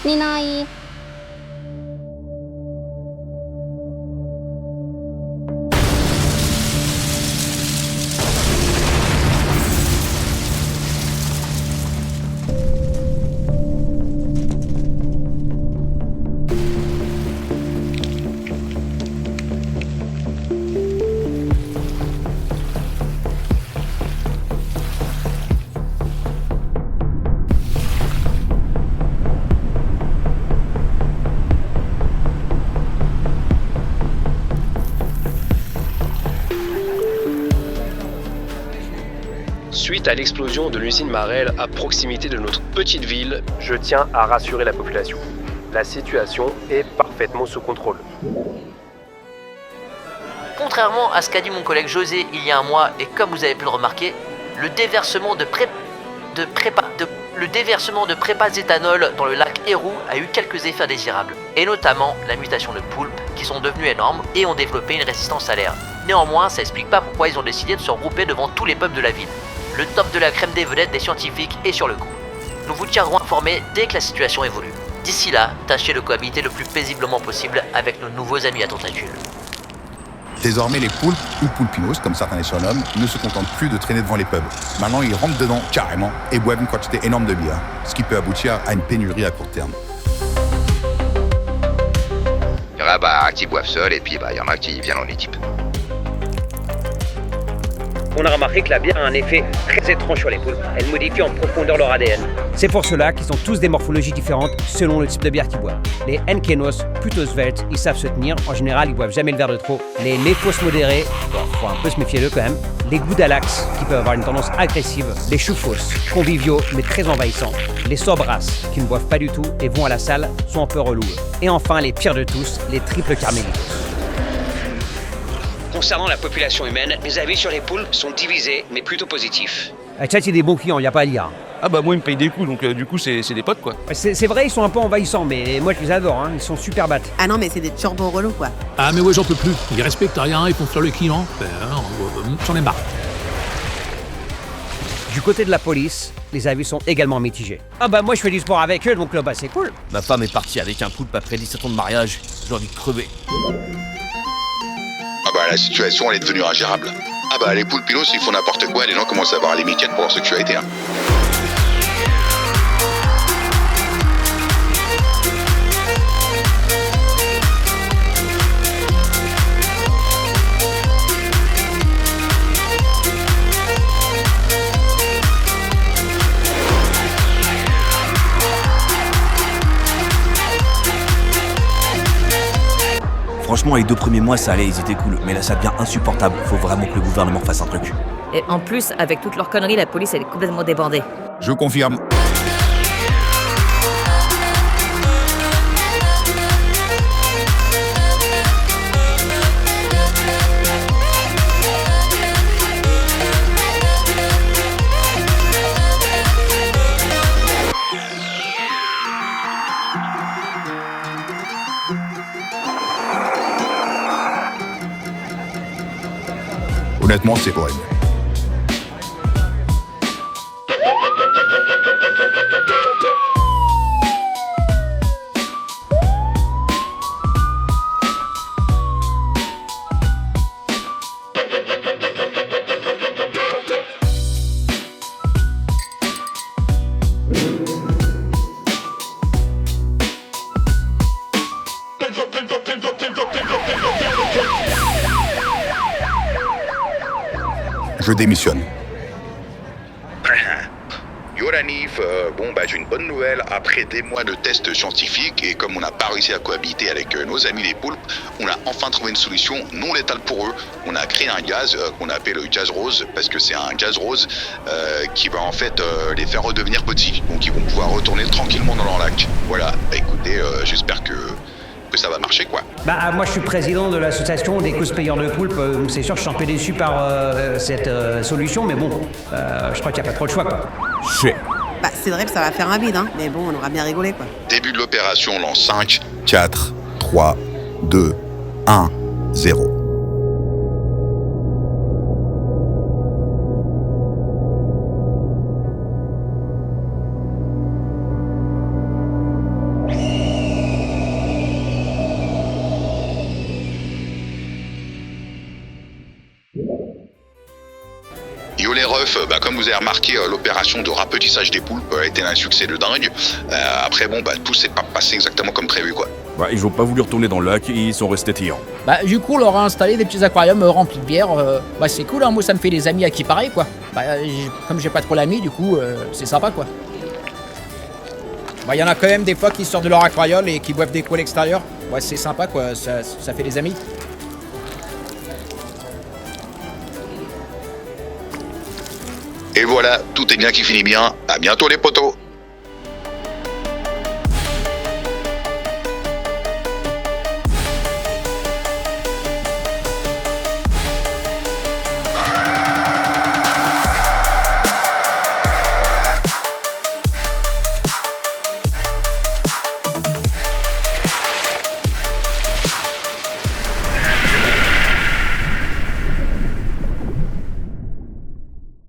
Ninai. Suite à l'explosion de l'usine Marel à proximité de notre petite ville, je tiens à rassurer la population. La situation est parfaitement sous contrôle. Contrairement à ce qu'a dit mon collègue José il y a un mois, et comme vous avez pu le remarquer, le déversement de prépas d'éthanol dans le lac Héroux a eu quelques effets indésirables, et notamment la mutation de poulpes qui sont devenus énormes et ont développé une résistance à l'air. Néanmoins, ça explique pas pourquoi ils ont décidé de se regrouper devant tous les pubs de la ville. Le top de la crème des vedettes des scientifiques est sur le coup. Nous vous tiendrons informés dès que la situation évolue. D'ici là, tâchez de cohabiter le plus paisiblement possible avec nos nouveaux amis à tentacules. Désormais, les poulpes, ou poulpinos, comme certains les surnomment, ne se contentent plus de traîner devant les pubs. Maintenant, ils rentrent dedans, carrément, et boivent une quantité énorme de bière, ce qui peut aboutir à une pénurie à court terme. Il y en a qui boivent seuls, et puis il y en a qui viennent en équipe. On a remarqué que la bière a un effet très étrange sur les poulpes. Elle modifie en profondeur leur ADN. C'est pour cela qu'ils ont tous des morphologies différentes selon le type de bière qu'ils boivent. Les Enkenos, plutôt sveltes, ils savent se tenir. En général, ils boivent jamais le verre de trop. Les Lepos modérés, faut un peu se méfier d'eux quand même. Les Goudalax, qui peuvent avoir une tendance agressive. Les Choufos, conviviaux mais très envahissants. Les Sobras, qui ne boivent pas du tout et vont à la salle, sont un peu relous. Et enfin, les pires de tous, les triples carmélitos. Concernant la population humaine, mes avis sur les poulpes sont divisés, mais plutôt positifs. Tchad, c'est des bons clients, y a pas à dire. Ah bah moi ils me payent des coups, donc du coup c'est des potes quoi. C'est vrai, ils sont un peu envahissants, mais moi je les adore, hein. Ils sont super battes. Ah non, mais c'est des turbos relous quoi. Ah mais ouais, j'en peux plus. Ils respectent rien, ils font faire le client. J'en ai marre. Du côté de la police, les avis sont également mitigés. Ah bah moi je fais du sport avec eux, donc là c'est cool. Ma femme est partie avec un poulpe après 17 ans de mariage. J'ai envie de crever. Ah bah la situation elle est devenue ingérable. Ah bah les poulpinos ils font n'importe quoi, les gens commencent à avoir les miquettes pour leur sexualité. Franchement, les 2 premiers mois, ça allait, ils étaient cool. Mais là, ça devient insupportable. Faut vraiment que le gouvernement fasse un truc. Et en plus, avec toutes leurs conneries, la police, elle est complètement débordée. Je confirme. Honnêtement, c'est horrible. Je démissionne. Yoranif, j'ai une bonne nouvelle. Après des mois de tests scientifiques et comme on n'a pas réussi à cohabiter avec nos amis les poulpes, on a enfin trouvé une solution non létale pour eux. On a créé un gaz qu'on appelle le gaz rose parce que c'est un gaz rose qui va en fait les faire redevenir petits. Donc ils vont pouvoir retourner tranquillement dans leur lac. Voilà, écoutez, j'espère que ça va marcher quoi. Bah moi je suis président de l'association des cosplayers de poulpes, c'est sûr je suis un peu déçu par cette solution, mais bon, je crois qu'il n'y a pas trop de choix quoi. Bah c'est vrai que ça va faire un bide, hein, mais bon on aura bien rigolé quoi. Début de l'opération dans 5, 4, 3, 2, 1, 0. bref, comme vous avez remarqué, l'opération de rapetissage des poulpes a été un succès de dingue. Après, tout s'est pas passé exactement comme prévu, quoi. Ils ont pas voulu retourner dans le lac et ils sont restés tirants. Du coup, on leur a installé des petits aquariums remplis de bière. C'est cool, hein, moi ça me fait des amis à qui pareil, quoi. Comme j'ai pas trop d'amis, du coup, c'est sympa, quoi. Y en a quand même des fois qui sortent de leur aquarium et qui boivent des coups à l'extérieur. C'est sympa, quoi, ça fait des amis. Et voilà, tout est bien qui finit bien. À bientôt les potos.